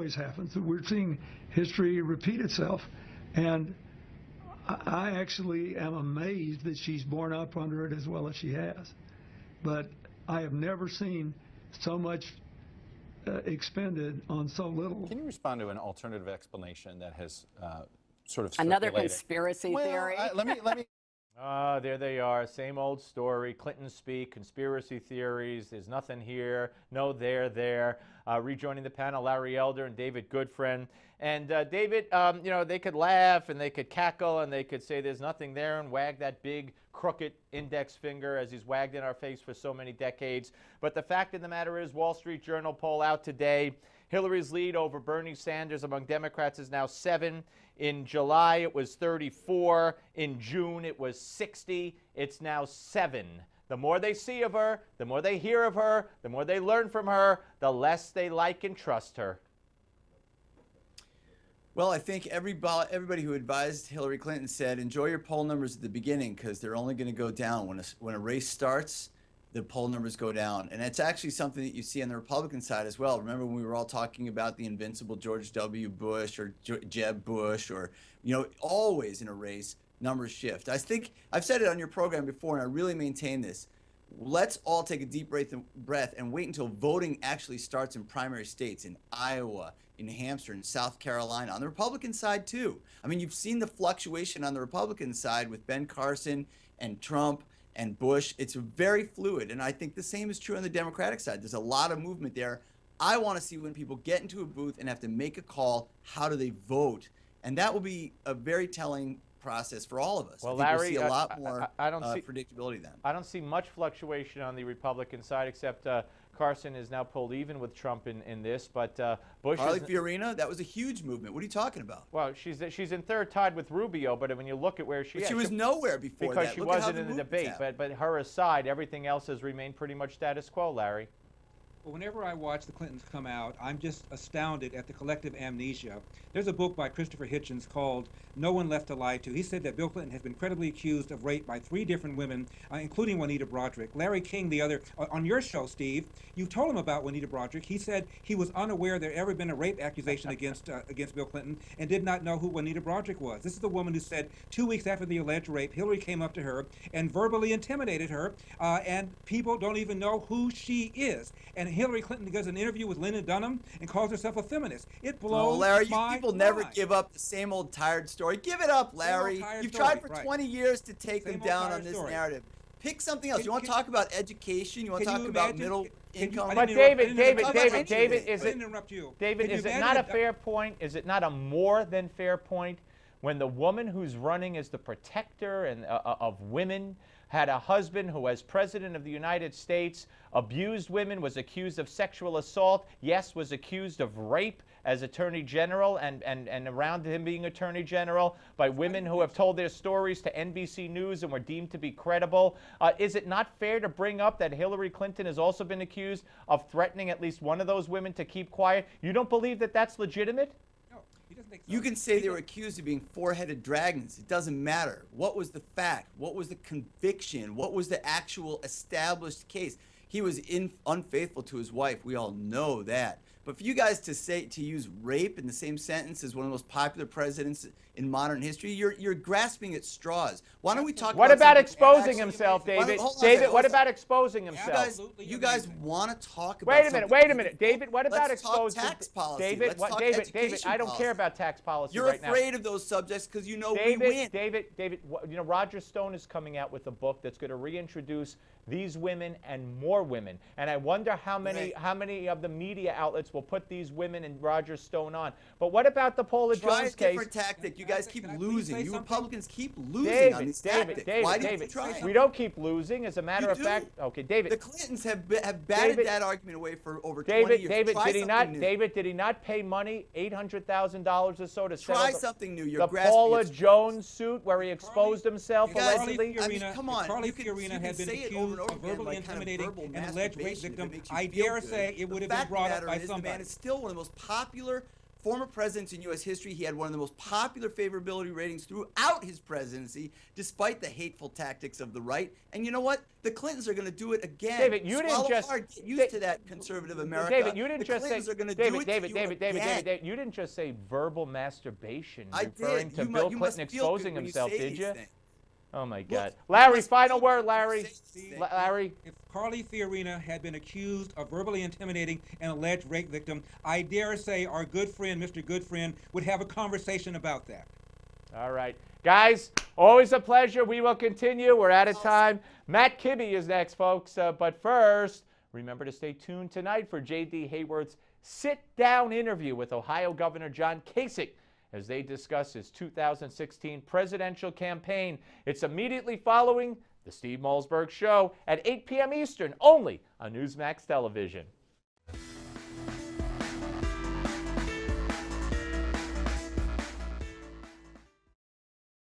always happens. We're seeing history repeat itself, and I actually am amazed that she's borne up under it as well as she has. But I have never seen so much expended on so little. Can you respond to an alternative explanation that has sort of another circulated? conspiracy theory? Let me. There they are, same old story. Clinton speak, conspiracy theories. There's nothing here. No, they're there. Rejoining the panel, Larry Elder and David Goodfriend. And David, you know, they could laugh and they could cackle and they could say there's nothing there and wag that big crooked index finger as he's wagged in our face for so many decades. But the fact of the matter is, Wall Street Journal poll out today, Hillary's lead over Bernie Sanders among Democrats is now 7. In July, it was 34. In June, it was 60. It's now 7. The more they see of her, the more they hear of her, the more they learn from her, the less they like and trust her. Well, I think everybody who advised Hillary Clinton said, enjoy your poll numbers at the beginning because they're only going to go down. When a race starts, the poll numbers go down. And it's actually something that you see on the Republican side as well. Remember when we were all talking about the invincible George W. Bush or Jeb Bush, or, you know, always in a race, numbers shift. I think I've said it on your program before, and I really maintain this. Let's all take a deep breath and wait until voting actually starts in primary states, in Iowa, in New Hampshire, in South Carolina, on the Republican side too. I mean, you've seen the fluctuation on the Republican side with Ben Carson and Trump and Bush. It's very fluid, and I think the same is true on the Democratic side. There's a lot of movement there. I want to see when people get into a booth and have to make a call, how do they vote? And that will be a very telling process for all of us. Well, I think Larry, we'll see a lot more I don't see predictability then. I don't see much fluctuation on the Republican side, except Carson is now pulled even with Trump in this. But Bush. Carly Fiorina, that was a huge movement. What are you talking about? Well, she's in third, tied with Rubio. But when you look at where she is, she was nowhere before because that. she Look at wasn't how in the the debate. But her aside, everything else has remained pretty much status quo, Larry. Well, whenever I watch the Clintons come out, I'm just astounded at the collective amnesia. There's a book by Christopher Hitchens called No One Left to Lie To. He said that Bill Clinton has been credibly accused of rape by 3 different women, including Juanita Broaddrick. Larry King, the other, on your show, Steve, you told him about Juanita Broaddrick. He said he was unaware there had ever been a rape accusation against Bill Clinton and did not know who Juanita Broaddrick was. This is the woman who said 2 weeks after the alleged rape, Hillary came up to her and verbally intimidated her, and people don't even know who she is. And Hillary Clinton does an interview with Lyndon Dunham and calls herself a feminist. It blows Larry, my people mind. never give up the same old tired story. Give it up, Larry. You've tried for 20 years to take them down on this narrative. Pick something else. You want to talk about education? You want to talk about middle income? But David, is it David, not a fair point? Is it not a more than fair point when the woman who's running as the protector and of women had a husband who, as President of the United States, abused women, was accused of sexual assault, yes, was accused of rape as Attorney General and around him being Attorney General by women who have told their stories to NBC News and were deemed to be credible? Is it not fair to bring up that Hillary Clinton has also been accused of threatening at least one of those women to keep quiet? You don't believe that that's legitimate? You can say they were accused of being 4-headed dragons. It doesn't matter. What was the fact? What was the conviction? What was the actual established case? He was unfaithful to his wife. We all know that. But for you guys to use rape in the same sentence as one of the most popular presidents in modern history, you're grasping at straws. Why don't we talk about... What about exposing himself, David? David, what about exposing himself? You guys want to talk about... Wait a minute. David, what about exposing... tax policy. David, I don't care about tax policy right now. You're afraid of those subjects because you know we win. David, you know, Roger Stone is coming out with a book that's going to reintroduce these women and more women. And I wonder how many of the media outlets will put these women and Roger Stone on. But what about the Paula Jones case? Try a different tactic. You guys keep losing. You Republicans keep losing on these tactics. Why did you try? We don't keep losing. As a matter of fact, okay, David. The Clintons have batted that argument away for over 20 years. David, did he not pay money, $800,000 or so to try something new? The Paula Jones suit where he exposed himself allegedly? I mean, come on. Carly Fiorina had been accused of verbally intimidating an alleged rape victim. I dare say it would have been brought up by somebody. It's still one of the most popular former presidents in U.S. history. He had one of the most popular favorability ratings throughout his presidency, despite the hateful tactics of the right. And you know what? The Clintons are going to do it again. David, you didn't Swallow just hard, get used to that, conservative America. David, you didn't the just say. Clintons are going to David, do it David, to you David, again. David, you didn't just say verbal masturbation, I referring did. to You Bill must Clinton feel good exposing when you himself, say did these you? things. Oh my Look, God, you Larry, must final feel word, good when you Larry. say these things. Larry. If Carly Fiorina had been accused of verbally intimidating an alleged rape victim, I dare say our good friend, Mr. Goodfriend, would have a conversation about that. All right. Guys, always a pleasure. We will continue. We're out of time. Matt Kibbe is next, folks. But first, remember to stay tuned tonight for J.D. Hayworth's sit-down interview with Ohio Governor John Kasich as they discuss his 2016 presidential campaign. It's immediately following The Steve Malzberg Show at 8 p.m. Eastern, only on Newsmax Television.